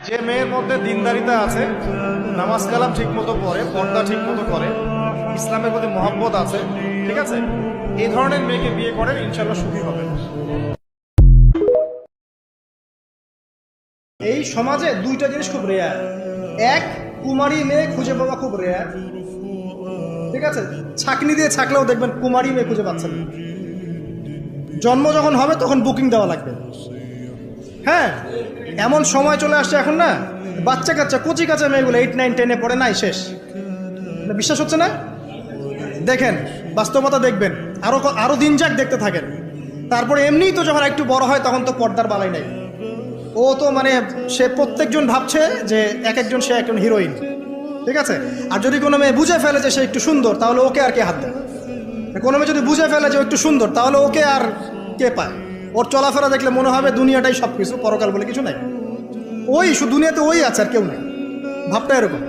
যে মেয়ের মধ্যে দিনদারিতা আছে, নামাজ কালাম ঠিক মতো পড়ে, পর্দা ঠিক মতো করে, ইসলামের প্রতি মহব্বত আছে, ঠিক আছে, এই ধরনের মেয়েকে বিয়ে করেন, ইনশাল্লাহ সুখী হবেন। এই সমাজে দুইটা জিনিস খুব রেয়ার। এক, কুমারী মেয়ে খুঁজে পাওয়া খুব রেয়ার, ঠিক আছে। ছাকনি দিয়ে ছাকলেও দেখবেন কুমারী মেয়ে খুঁজে পাচ্ছেন না। জন্ম যখন হবে তখন বুকিং দেওয়া লাগবে। হ্যাঁ, এমন সময় চলে আসছে এখন না, বাচ্চা কাচ্চা কচি কাঁচা মেয়েগুলো 8, 9, 10-এ পড়ে নাই শেষ। বিশ্বাস হচ্ছে না? দেখেন, বাস্তবতা দেখবেন, আরো দিন যাক দেখতে থাকেন। তারপরে এমনিই তো যখন একটু বড় হয় তখন তো পর্দার বালাই নাই। ও তো মানে সে প্রত্যেকজন ভাবছে যে এক একজন সে একজন হিরোইন, ঠিক আছে। আর যদি কোনো মেয়ে বুঝে ফেলে যে সে একটু সুন্দর, তাহলে ওকে আর কে হাত দেয়? কোনো মেয়ে যদি বুঝে ফেলে যে ও একটু সুন্দর, তাহলে ওকে আর কে পায়? ওর চলাফেরা দেখলে মনে হবে দুনিয়াটাই সব কিছু, পরকাল বলে কিছু নাই। ওই শুধু দুনিয়াতে ওই আছে, আর কেউ নেই। ভাবটা এরকম।